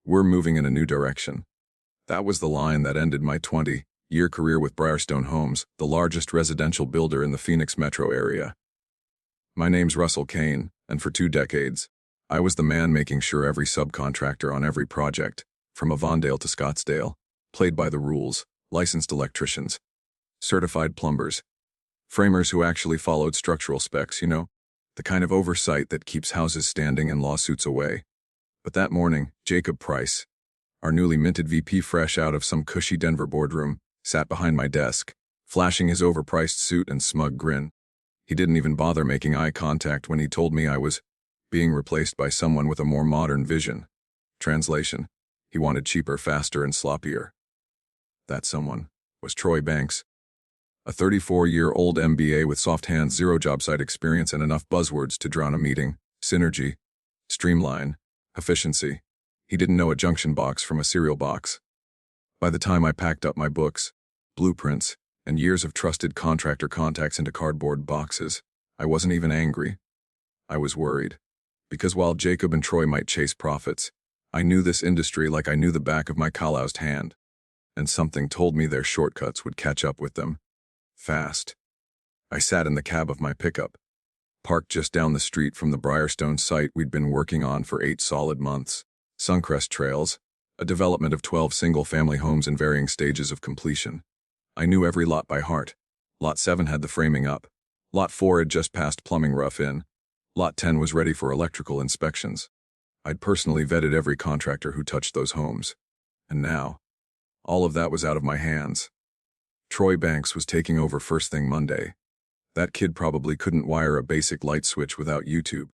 We're moving in a new direction. That was the line that ended my 20-year career with Briarstone Homes, the largest residential builder in the Phoenix metro area. My name's Russell Kane, and for 2 decades, I was the man making sure every subcontractor on every project, from Avondale to Scottsdale, played by the rules, licensed electricians, certified plumbers, framers who actually followed structural specs, the kind of oversight that keeps houses standing and lawsuits away. But that morning, Jacob Price, our newly minted VP fresh out of some cushy Denver boardroom, sat behind my desk, flashing his overpriced suit and smug grin. He didn't even bother making eye contact when he told me I was being replaced by someone with a more modern vision. Translation: he wanted cheaper, faster, and sloppier. That someone was Troy Banks, a 34-year-old MBA with soft hands, 0 job site experience, and enough buzzwords to drown a meeting: synergy, streamline, efficiency. He didn't know a junction box from a cereal box. By the time I packed up my books, blueprints, and years of trusted contractor contacts into cardboard boxes, I wasn't even angry. I was worried. Because while Jacob and Troy might chase profits, I knew this industry like I knew the back of my calloused hand. And something told me their shortcuts would catch up with them. Fast. I sat in the cab of my pickup, parked just down the street from the Briarstone site we'd been working on for 8 solid months. Suncrest Trails, a development of 12 single-family homes in varying stages of completion. I knew every lot by heart. Lot 7 had the framing up. Lot 4 had just passed plumbing rough in. Lot 10 was ready for electrical inspections. I'd personally vetted every contractor who touched those homes. And now, all of that was out of my hands. Troy Banks was taking over first thing Monday. That kid probably couldn't wire a basic light switch without YouTube.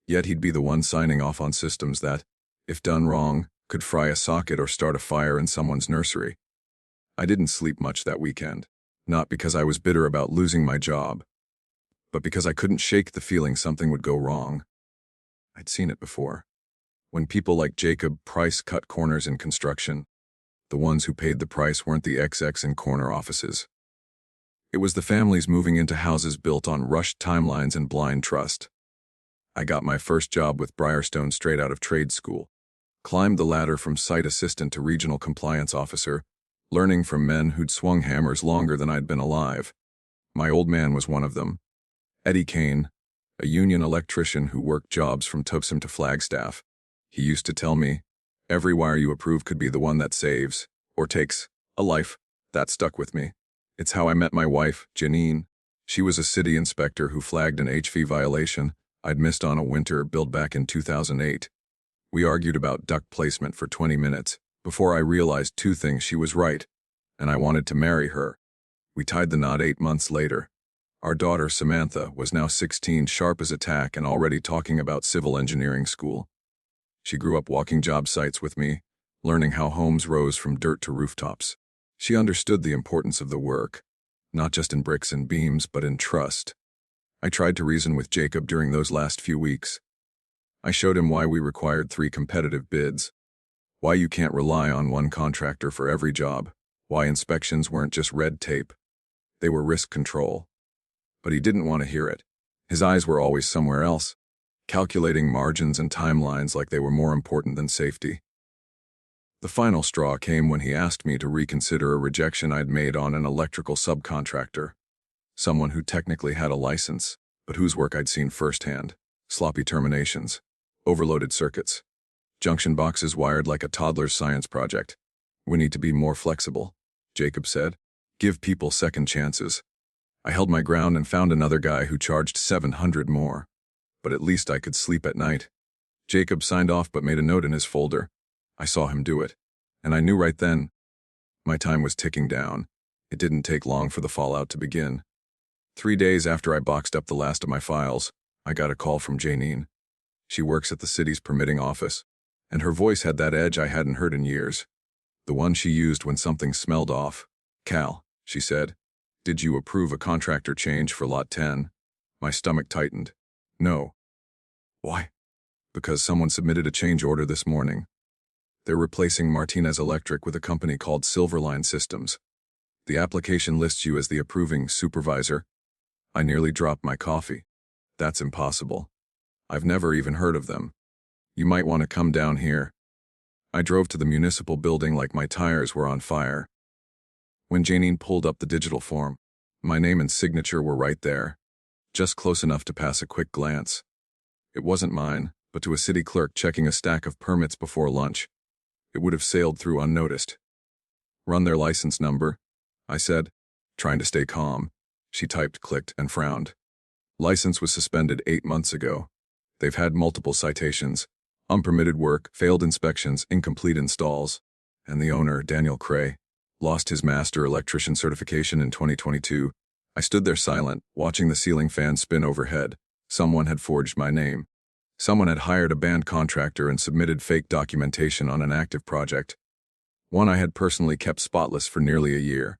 Yet he'd be the one signing off on systems that, if done wrong, could fry a socket or start a fire in someone's nursery. I didn't sleep much that weekend, not because I was bitter about losing my job, but because I couldn't shake the feeling something would go wrong. I'd seen it before. When people like Jacob Price cut corners in construction, the ones who paid the price weren't the XX in corner offices. It was the families moving into houses built on rushed timelines and blind trust. I got my first job with Briarstone straight out of trade school, climbed the ladder from site assistant to regional compliance officer, learning from men who'd swung hammers longer than I'd been alive. My old man was one of them. Eddie Kane, a union electrician who worked jobs from Topsom to Flagstaff. He used to tell me, every wire you approve could be the one that saves, or takes, a life. That stuck with me. It's how I met my wife, Janine. She was a city inspector who flagged an HV violation I'd missed on a winter build back in 2008. We argued about duct placement for 20 minutes before I realized 2 things: she was right, and I wanted to marry her. We tied the knot 8 months later. Our daughter, Samantha, was now 16, sharp as a tack, and already talking about civil engineering school. She grew up walking job sites with me, learning how homes rose from dirt to rooftops. She understood the importance of the work, not just in bricks and beams, but in trust. I tried to reason with Jacob during those last few weeks. I showed him why we required 3 competitive bids, why you can't rely on one contractor for every job, why inspections weren't just red tape. They were risk control. But he didn't want to hear it. His eyes were always somewhere else, calculating margins and timelines like they were more important than safety. The final straw came when he asked me to reconsider a rejection I'd made on an electrical subcontractor, someone who technically had a license, but whose work I'd seen firsthand: sloppy terminations, overloaded circuits, junction boxes wired like a toddler's science project. We need to be more flexible, Jacob said. Give people second chances. I held my ground and found another guy who charged $700 more. But at least I could sleep at night. Jacob signed off but made a note in his folder. I saw him do it, and I knew right then my time was ticking down. It didn't take long for the fallout to begin. 3 days after I boxed up the last of my files, I got a call from Janine. She works at the city's permitting office, and her voice had that edge I hadn't heard in years. The one she used when something smelled off. "Cal," she said, "did you approve a contractor change for Lot 10? My stomach tightened. No. Why? Because someone submitted a change order this morning. They're replacing Martinez Electric with a company called Silverline Systems. The application lists you as the approving supervisor." I nearly dropped my coffee. That's impossible. I've never even heard of them. You might want to come down here. I drove to the municipal building like my tires were on fire. When Janine pulled up the digital form, my name and signature were right there, just close enough to pass a quick glance. It wasn't mine, but to a city clerk checking a stack of permits before lunch. It would have sailed through unnoticed. "Run their license number," I said, trying to stay calm. She typed, clicked, and frowned. "License was suspended 8 months ago. They've had multiple citations, unpermitted work, failed inspections, incomplete installs. And the owner, Daniel Cray, lost his master electrician certification in 2022. I stood there silent, watching the ceiling fan spin overhead. Someone had forged my name. Someone had hired a band contractor and submitted fake documentation on an active project. One I had personally kept spotless for nearly a year.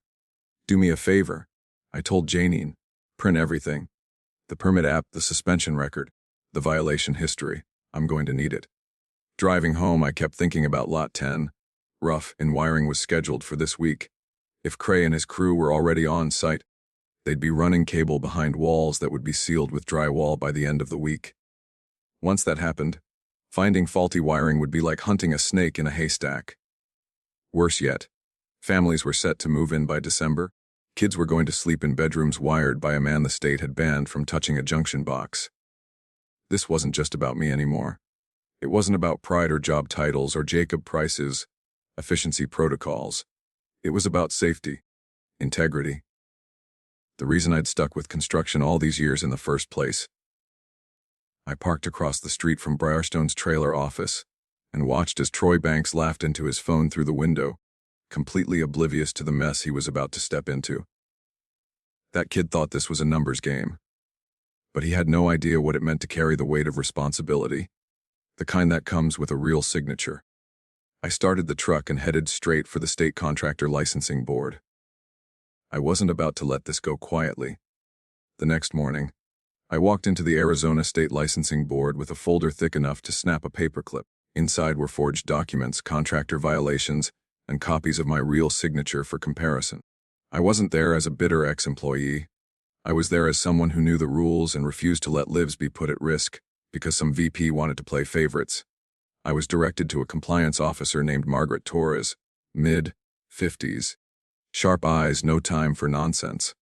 "Do me a favor," I told Janine. "Print everything. The permit app, the suspension record, the violation history. I'm going to need it." Driving home, I kept thinking about Lot 10. Rough in wiring was scheduled for this week. If Cray and his crew were already on site, they'd be running cable behind walls that would be sealed with drywall by the end of the week. Once that happened, finding faulty wiring would be like hunting a snake in a haystack. Worse yet, families were set to move in by December. Kids were going to sleep in bedrooms wired by a man the state had banned from touching a junction box. This wasn't just about me anymore. It wasn't about pride or job titles or Jacob Price's efficiency protocols. It was about safety, integrity. The reason I'd stuck with construction all these years in the first place. I parked across the street from Briarstone's trailer office and watched as Troy Banks laughed into his phone through the window, completely oblivious to the mess he was about to step into. That kid thought this was a numbers game, but he had no idea what it meant to carry the weight of responsibility, the kind that comes with a real signature. I started the truck and headed straight for the state contractor licensing board. I wasn't about to let this go quietly. The next morning, I walked into the Arizona State Licensing Board with a folder thick enough to snap a paperclip. Inside were forged documents, contractor violations, and copies of my real signature for comparison. I wasn't there as a bitter ex-employee. I was there as someone who knew the rules and refused to let lives be put at risk because some VP wanted to play favorites. I was directed to a compliance officer named Margaret Torres, mid-50s. Sharp eyes, no time for nonsense.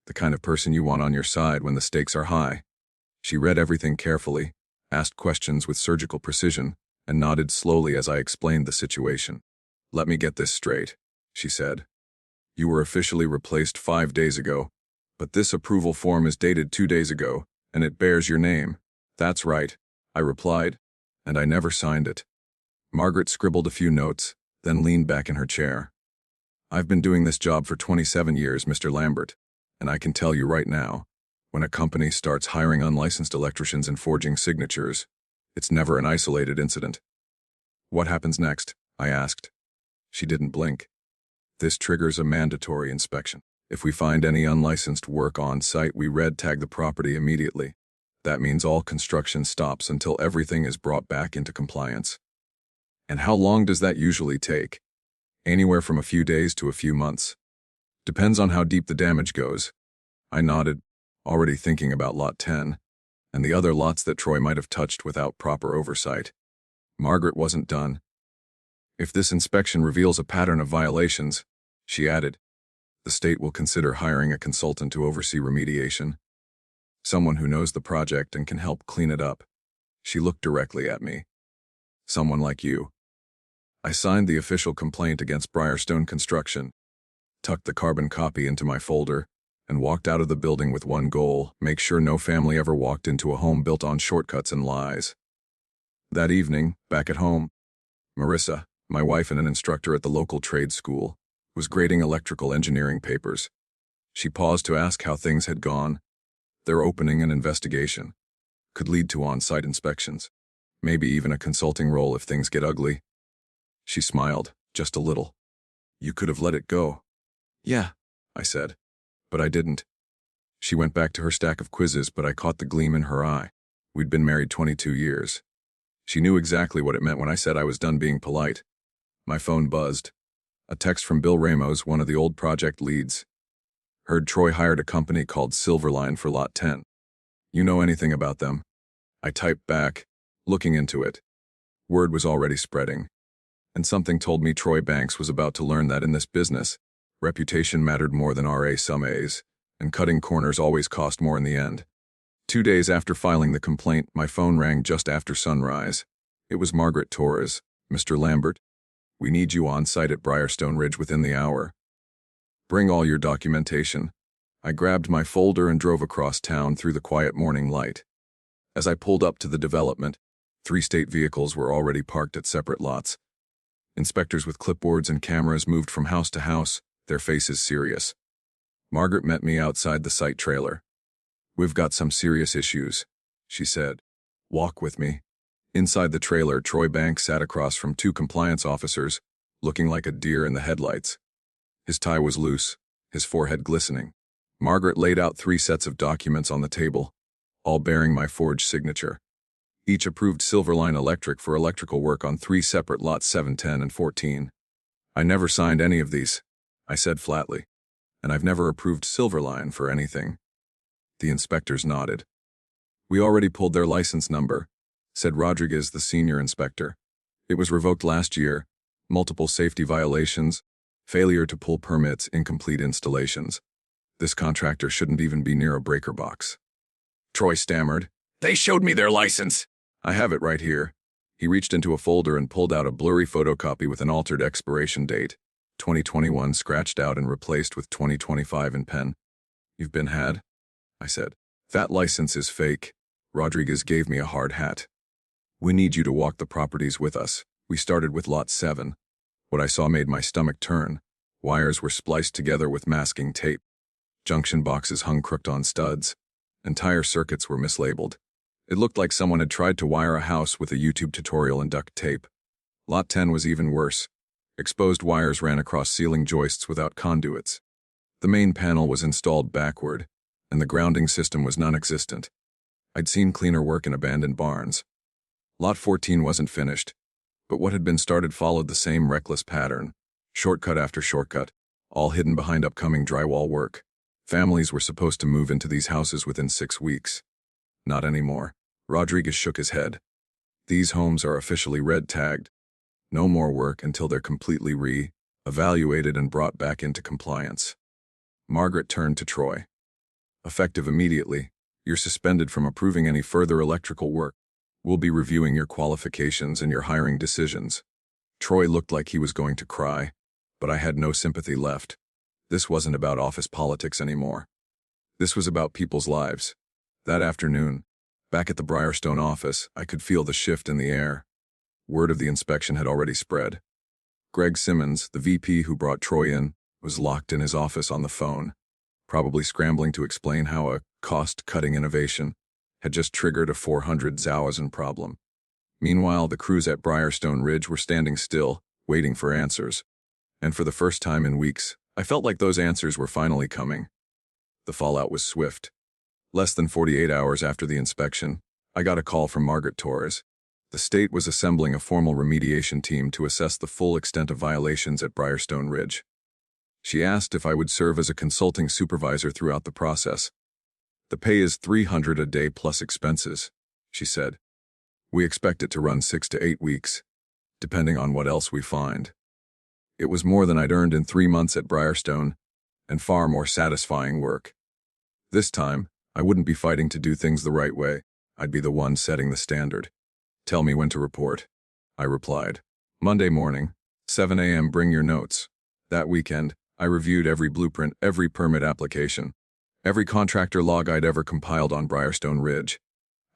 The kind of person you want on your side when the stakes are high. She read everything carefully, asked questions with surgical precision, and nodded slowly as I explained the situation. "Let me get this straight," she said. "You were officially replaced 5 days ago, but this approval form is dated 2 days ago, and it bears your name." "That's right," I replied, and I never signed it. Margaret scribbled a few notes, then leaned back in her chair. "I've been doing this job for 27 years, Mr. Lambert, and I can tell you right now, when a company starts hiring unlicensed electricians and forging signatures, it's never an isolated incident." "What happens next?" I asked. She didn't blink. "This triggers a mandatory inspection. If we find any unlicensed work on site, we red tag the property immediately. That means all construction stops until everything is brought back into compliance." "And how long does that usually take?" "Anywhere from a few days to a few months. Depends on how deep the damage goes." I nodded, already thinking about Lot 10, and the other lots that Troy might have touched without proper oversight. Margaret wasn't done. "If this inspection reveals a pattern of violations," she added, "the state will consider hiring a consultant to oversee remediation. Someone who knows the project and can help clean it up." She looked directly at me. "Someone like you." I signed the official complaint against Briarstone Construction, tucked the carbon copy into my folder, and walked out of the building with one goal: make sure no family ever walked into a home built on shortcuts and lies. That evening, back at home, Marissa, my wife and an instructor at the local trade school, was grading electrical engineering papers. She paused to ask how things had gone. They're opening an investigation. Could lead to on-site inspections. Maybe even a consulting role if things get ugly. She smiled, just a little. "You could have let it go." "Yeah," I said, "but I didn't." She went back to her stack of quizzes, but I caught the gleam in her eye. We'd been married 22 years. She knew exactly what it meant when I said I was done being polite. My phone buzzed. A text from Bill Ramos, one of the old project leads. "Heard Troy hired a company called Silverline for Lot 10. You know anything about them?" I typed back, looking into it. Word was already spreading. And something told me Troy Banks was about to learn that in this business, reputation mattered more than RA some A's, and cutting corners always cost more in the end. 2 days after filing the complaint, my phone rang just after sunrise. It was Margaret Torres. "Mr. Lambert, we need you on site at Briarstone Ridge within the hour. Bring all your documentation." I grabbed my folder and drove across town through the quiet morning light. As I pulled up to the development, 3 state vehicles were already parked at separate lots. Inspectors with clipboards and cameras moved from house to house, their faces serious. Margaret met me outside the site trailer. "We've got some serious issues," she said. "Walk with me." Inside the trailer, Troy Banks sat across from 2 compliance officers, looking like a deer in the headlights. His tie was loose, his forehead glistening. Margaret laid out 3 sets of documents on the table, all bearing my forged signature. Each approved Silverline Electric for electrical work on 3 separate lots 7, 10, and 14. "I never signed any of these," I said flatly, "and I've never approved Silverline for anything." The inspectors nodded. "We already pulled their license number," said Rodriguez, the senior inspector. "It was revoked last year. Multiple safety violations, failure to pull permits, incomplete installations. This contractor shouldn't even be near a breaker box." Troy stammered. "They showed me their license." "I have it right here." He reached into a folder and pulled out a blurry photocopy with an altered expiration date, 2021 scratched out and replaced with 2025 in pen. "You've been had?" I said. "That license is fake." Rodriguez gave me a hard hat. "We need you to walk the properties with us." We started with lot 7. What I saw made my stomach turn. Wires were spliced together with masking tape. Junction boxes hung crooked on studs. Entire circuits were mislabeled. It looked like someone had tried to wire a house with a YouTube tutorial and duct tape. Lot 10 was even worse. Exposed wires ran across ceiling joists without conduits. The main panel was installed backward, and the grounding system was non-existent. I'd seen cleaner work in abandoned barns. Lot 14 wasn't finished, but what had been started followed the same reckless pattern. Shortcut after shortcut, all hidden behind upcoming drywall work. Families were supposed to move into these houses within 6 weeks. Not anymore. Rodriguez shook his head. "These homes are officially red-tagged. No more work until they're completely re-evaluated and brought back into compliance." Margaret turned to Troy. "Effective immediately, you're suspended from approving any further electrical work. We'll be reviewing your qualifications and your hiring decisions." Troy looked like he was going to cry, but I had no sympathy left. This wasn't about office politics anymore. This was about people's lives. That afternoon, back at the Briarstone office, I could feel the shift in the air. Word of the inspection had already spread. Greg Simmons, the VP who brought Troy in, was locked in his office on the phone, probably scrambling to explain how a cost-cutting innovation had just triggered a 400,000 problem. Meanwhile, the crews at Briarstone Ridge were standing still, waiting for answers. And for the first time in weeks, I felt like those answers were finally coming. The fallout was swift. Less than 48 hours after the inspection, I got a call from Margaret Torres. The state was assembling a formal remediation team to assess the full extent of violations at Briarstone Ridge. She asked if I would serve as a consulting supervisor throughout the process. "The pay is $300 a day plus expenses," she said. "We expect it to run 6 to 8 weeks, depending on what else we find." It was more than I'd earned in 3 months at Briarstone, and far more satisfying work. This time, I wouldn't be fighting to do things the right way. I'd be the one setting the standard. "Tell me when to report," I replied. "Monday morning, 7 a.m. Bring your notes." That weekend, I reviewed every blueprint, every permit application, every contractor log I'd ever compiled on Briarstone Ridge.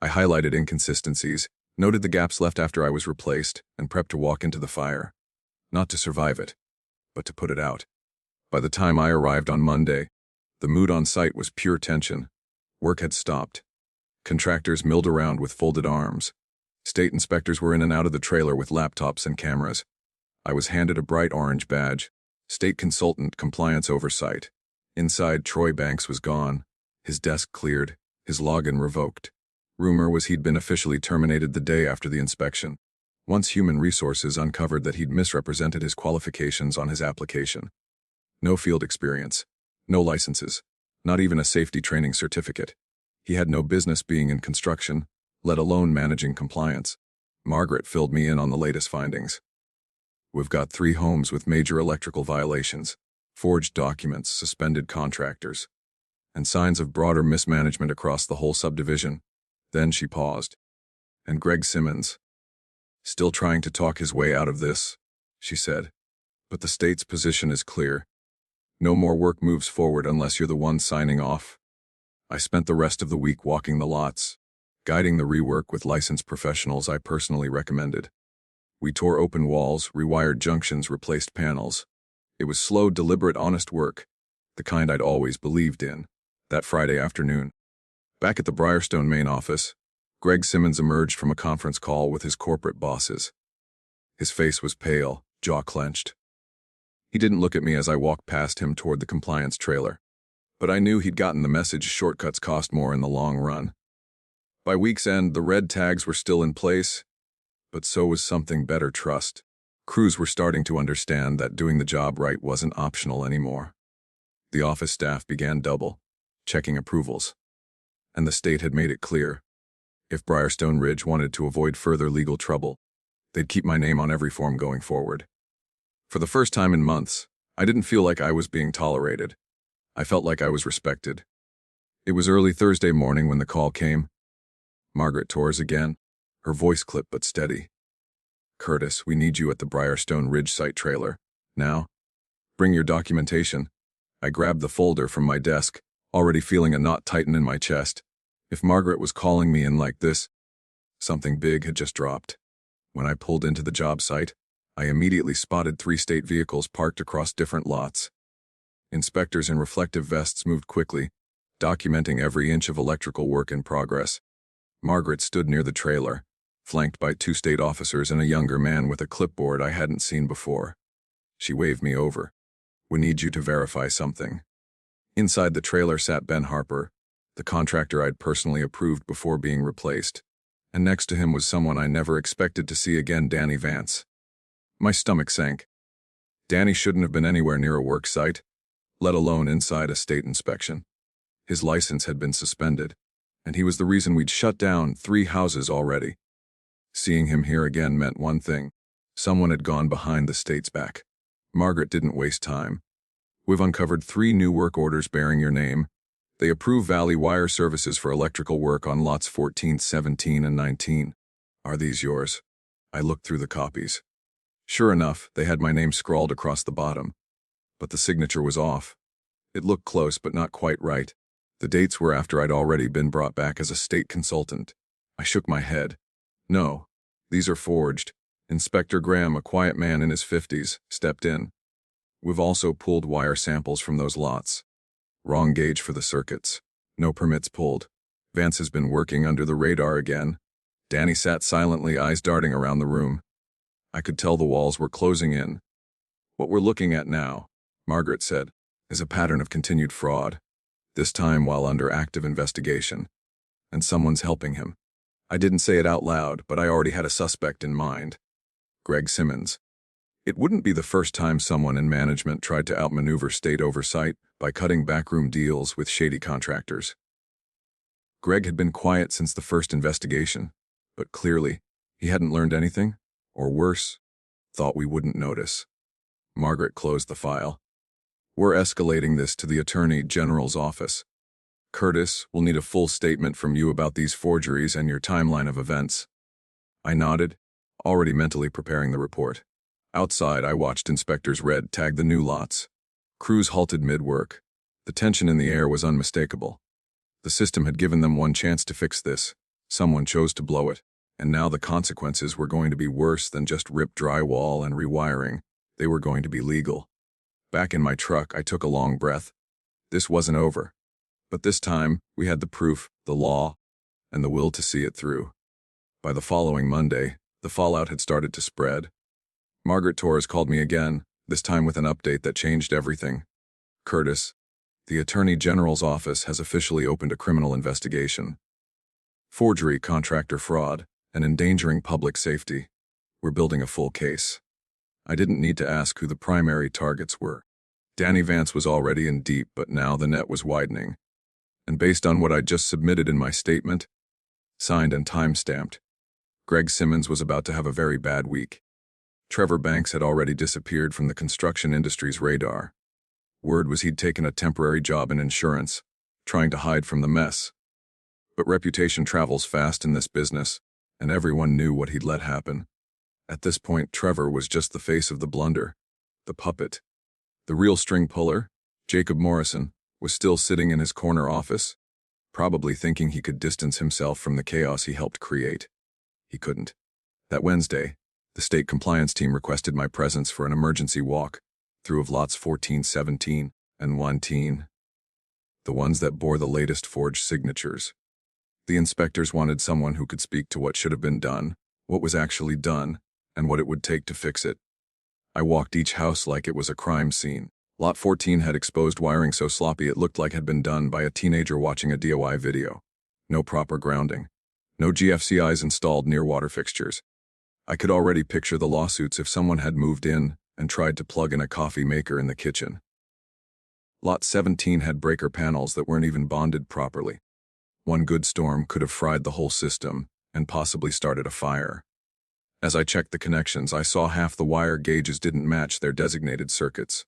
I highlighted inconsistencies, noted the gaps left after I was replaced, and prepped to walk into the fire. Not to survive it, but to put it out. By the time I arrived on Monday, the mood on site was pure tension. Work had stopped. Contractors milled around with folded arms. State inspectors were in and out of the trailer with laptops and cameras. I was handed a bright orange badge, State Consultant Compliance Oversight. Inside, Troy Banks was gone, his desk cleared, his login revoked. Rumor was he'd been officially terminated the day after the inspection. Once Human Resources uncovered that he'd misrepresented his qualifications on his application. No field experience, no licenses, not even a safety training certificate. He had no business being in construction, let alone managing compliance. Margaret filled me in on the latest findings. We've got 3 homes with major electrical violations, forged documents, suspended contractors, and signs of broader mismanagement across the whole subdivision." Then she paused. "And Greg Simmons, still trying to talk his way out of this," she said. "But the state's position is clear. No more work moves forward unless you're the one signing off." I spent the rest of the week walking the lots, guiding the rework with licensed professionals I personally recommended. We tore open walls, rewired junctions, replaced panels. It was slow, deliberate, honest work, the kind I'd always believed in. That Friday afternoon, back at the Briarstone main office, Greg Simmons emerged from a conference call with his corporate bosses. His face was pale, jaw clenched. He didn't look at me as I walked past him toward the compliance trailer, but I knew he'd gotten the message shortcuts cost more in the long run. By week's end, the red tags were still in place, but so was something better: trust. Crews were starting to understand that doing the job right wasn't optional anymore. The office staff began checking approvals, and the state had made it clear, if Briarstone Ridge wanted to avoid further legal trouble, they'd keep my name on every form going forward. For the first time in months, I didn't feel like I was being tolerated. I felt like I was respected. It was early Thursday morning when the call came. Margaret Torres again, her voice clipped but steady. "Curtis, we need you at the Briarstone Ridge site trailer. Now. Bring your documentation." I grabbed the folder from my desk, already feeling a knot tighten in my chest. If Margaret was calling me in like this, something big had just dropped. When I pulled into the job site, I immediately spotted 3 state vehicles parked across different lots. Inspectors in reflective vests moved quickly, documenting every inch of electrical work in progress. Margaret stood near the trailer, flanked by 2 state officers and a younger man with a clipboard I hadn't seen before. She waved me over. "We need you to verify something." Inside the trailer sat Ben Harper, the contractor I'd personally approved before being replaced, and next to him was someone I never expected to see again: Danny Vance. My stomach sank. Danny shouldn't have been anywhere near a work site, let alone inside a state inspection. His license had been suspended, and he was the reason we'd shut down 3 houses already. Seeing him here again meant one thing: someone had gone behind the state's back. Margaret didn't waste time. "We've uncovered 3 new work orders bearing your name. They approve Valley Wire Services for electrical work on lots 14, 17, and 19. Are these yours?" I looked through the copies. Sure enough, they had my name scrawled across the bottom, but the signature was off. It looked close, but not quite right. The dates were after I'd already been brought back as a state consultant. I shook my head. "No, these are forged." Inspector Graham, a quiet man in his 50s, stepped in. "We've also pulled wire samples from those lots. Wrong gauge for the circuits. No permits pulled. Vance has been working under the radar again." Danny sat silently, eyes darting around the room. I could tell the walls were closing in. "What we're looking at now," Margaret said, "is a pattern of continued fraud, this time while under active investigation. And someone's helping him." I didn't say it out loud, but I already had a suspect in mind: Greg Simmons. It wouldn't be the first time someone in management tried to outmaneuver state oversight by cutting backroom deals with shady contractors. Greg had been quiet since the first investigation, but clearly, he hadn't learned anything, or worse, thought we wouldn't notice. Margaret closed the file. "We're escalating this to the Attorney General's office. Curtis, we'll need a full statement from you about these forgeries and your timeline of events." I nodded, already mentally preparing the report. Outside, I watched inspectors red tag the new lots. Crews halted mid-work. The tension in the air was unmistakable. The system had given them one chance to fix this. Someone chose to blow it, and now the consequences were going to be worse than just ripped drywall and rewiring. They were going to be legal. Back in my truck, I took a long breath. This wasn't over. But this time, we had the proof, the law, and the will to see it through. By the following Monday, the fallout had started to spread. Margaret Torres called me again, this time with an update that changed everything. "Curtis, the Attorney General's office has officially opened a criminal investigation. Forgery, contractor fraud, and endangering public safety. We're building a full case." I didn't need to ask who the primary targets were. Danny Vance was already in deep, but now the net was widening. And based on what I'd just submitted in my statement, signed and time-stamped, Greg Simmons was about to have a very bad week. Trevor Banks had already disappeared from the construction industry's radar. Word was he'd taken a temporary job in insurance, trying to hide from the mess. But reputation travels fast in this business, and everyone knew what he'd let happen. At this point, Trevor was just the face of the blunder, the puppet. The real string puller, Jacob Morrison, was still sitting in his corner office, probably thinking he could distance himself from the chaos he helped create. He couldn't. That Wednesday, the state compliance team requested my presence for an emergency walk through of lots 14, 17, and 1, the ones that bore the latest forged signatures. The inspectors wanted someone who could speak to what should have been done, what was actually done, and what it would take to fix it. I walked each house like it was a crime scene. Lot 14 had exposed wiring so sloppy it looked like it had been done by a teenager watching a DIY video. No proper grounding. No GFCIs installed near water fixtures. I could already picture the lawsuits if someone had moved in and tried to plug in a coffee maker in the kitchen. Lot 17 had breaker panels that weren't even bonded properly. One good storm could have fried the whole system and possibly started a fire. As I checked the connections, I saw half the wire gauges didn't match their designated circuits.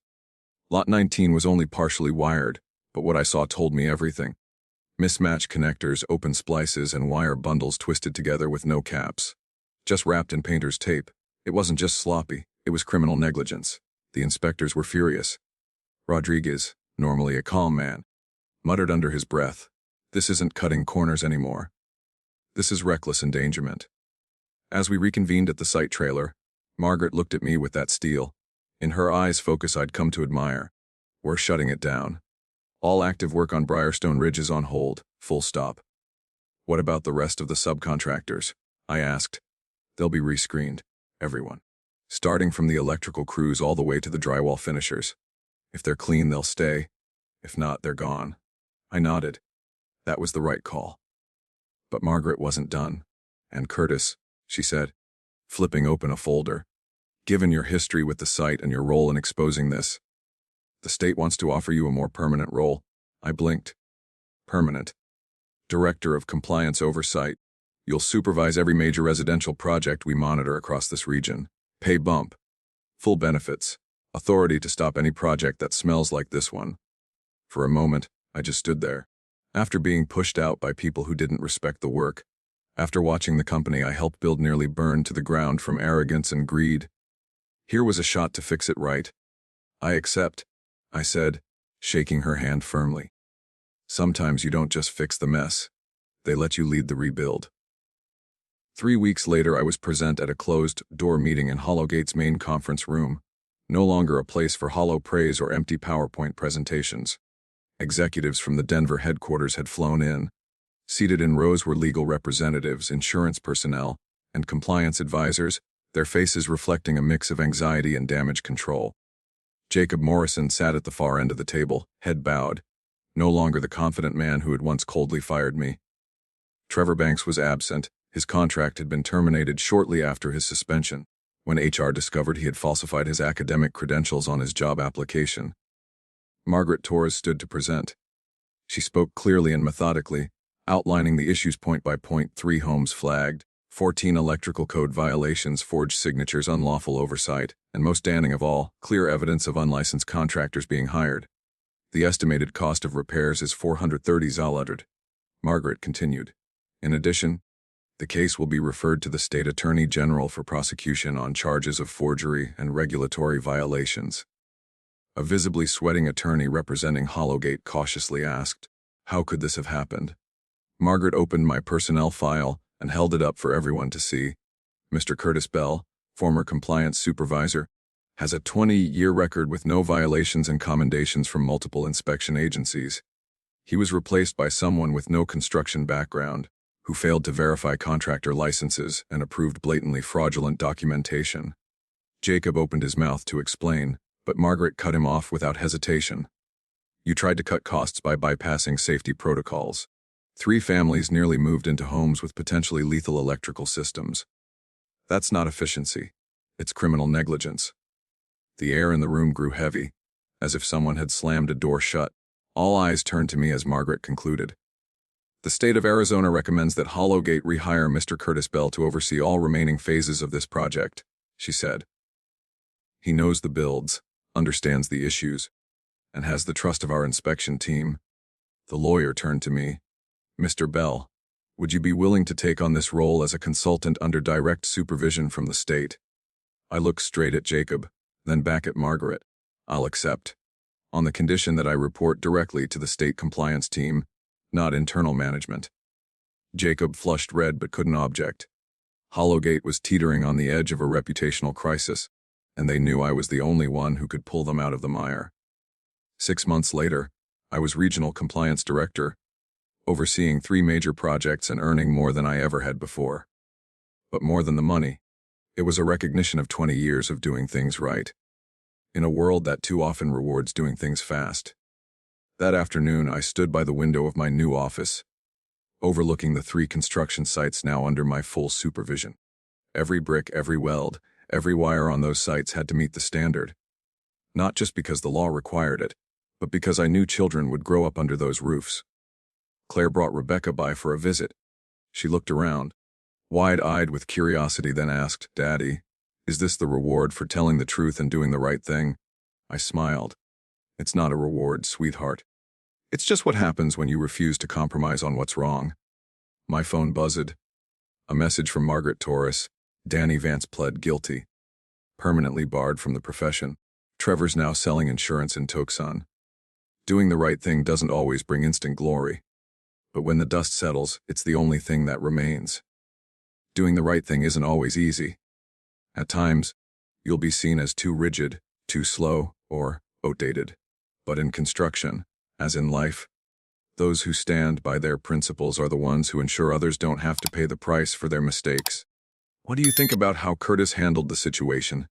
Lot 19 was only partially wired, but what I saw told me everything. Mismatched connectors, open splices, and wire bundles twisted together with no caps. Just wrapped in painter's tape. It wasn't just sloppy, it was criminal negligence. The inspectors were furious. Rodriguez, normally a calm man, muttered under his breath, "This isn't cutting corners anymore. This is reckless endangerment." As we reconvened at the site trailer, Margaret looked at me with that steel. In her eyes, focus I'd come to admire. "We're shutting it down. All active work on Briarstone Ridge is on hold, full stop." "What about the rest of the subcontractors?" I asked. "They'll be rescreened, everyone. Starting from the electrical crews all the way to the drywall finishers. If they're clean, they'll stay. If not, they're gone." I nodded. That was the right call. But Margaret wasn't done. "And Curtis," she said, flipping open a folder, "given your history with the site and your role in exposing this, the state wants to offer you a more permanent role." I blinked. "Permanent. Director of Compliance Oversight. You'll supervise every major residential project we monitor across this region. Pay bump. Full benefits. Authority to stop any project that smells like this one." For a moment, I just stood there. After being pushed out by people who didn't respect the work, after watching the company I helped build nearly burn to the ground from arrogance and greed, here was a shot to fix it right. "I accept," I said, shaking her hand firmly. "Sometimes you don't just fix the mess. They let you lead the rebuild." 3 weeks later, I was present at a closed-door meeting in Hollowgate's main conference room, no longer a place for hollow praise or empty PowerPoint presentations. Executives from the Denver headquarters had flown in. Seated in rows were legal representatives, insurance personnel, and compliance advisors, their faces reflecting a mix of anxiety and damage control. Jacob Morrison sat at the far end of the table, head bowed, no longer the confident man who had once coldly fired me. Trevor Banks was absent. His contract had been terminated shortly after his suspension, when HR discovered he had falsified his academic credentials on his job application. Margaret Torres stood to present. She spoke clearly and methodically, outlining the issues point by point: 3 homes flagged, 14 electrical code violations, forged signatures, unlawful oversight, and most damning of all, clear evidence of unlicensed contractors being hired. "The estimated cost of repairs is $430,000. Margaret continued. "In addition, the case will be referred to the State Attorney General for prosecution on charges of forgery and regulatory violations." A visibly sweating attorney representing Hollowgate cautiously asked, "How could this have happened?" Margaret opened my personnel file and held it up for everyone to see. "Mr. Curtis Bell, former compliance supervisor, has a 20-year record with no violations and commendations from multiple inspection agencies. He was replaced by someone with no construction background, who failed to verify contractor licenses and approved blatantly fraudulent documentation." Jacob opened his mouth to explain, but Margaret cut him off without hesitation. "You tried to cut costs by bypassing safety protocols. 3 families nearly moved into homes with potentially lethal electrical systems. That's not efficiency. It's criminal negligence." The air in the room grew heavy, as if someone had slammed a door shut. All eyes turned to me as Margaret concluded. "The state of Arizona recommends that Hollowgate rehire Mr. Curtis Bell to oversee all remaining phases of this project," she said. He knows the builds, understands the issues, and has the trust of our inspection team. The lawyer turned to me. Mr. Bell, would you be willing to take on this role as a consultant under direct supervision from the state? I looked straight at Jacob, then back at Margaret. I'll accept, on the condition that I report directly to the state compliance team, not internal management. Jacob flushed red but couldn't object. Hollowgate was teetering on the edge of a reputational crisis, and they knew I was the only one who could pull them out of the mire. 6 months later, I was regional compliance director, overseeing 3 major projects and earning more than I ever had before. But more than the money, it was a recognition of 20 years of doing things right, in a world that too often rewards doing things fast. That afternoon, I stood by the window of my new office, overlooking the 3 construction sites now under my full supervision. Every brick, every weld, every wire on those sites had to meet the standard, not just because the law required it, but because I knew children would grow up under those roofs. Claire brought Rebecca by for a visit. She looked around, wide-eyed with curiosity, then asked, "Daddy, is this the reward for telling the truth and doing the right thing?" I smiled. "It's not a reward, sweetheart. It's just what happens when you refuse to compromise on what's wrong." My phone buzzed. A message from Margaret Torres. Danny Vance pled guilty. Permanently barred from the profession. Trevor's now selling insurance in Tucson. Doing the right thing doesn't always bring instant glory. But when the dust settles, it's the only thing that remains. Doing the right thing isn't always easy. At times, you'll be seen as too rigid, too slow, or outdated. But in construction, as in life, those who stand by their principles are the ones who ensure others don't have to pay the price for their mistakes. What do you think about how Curtis handled the situation?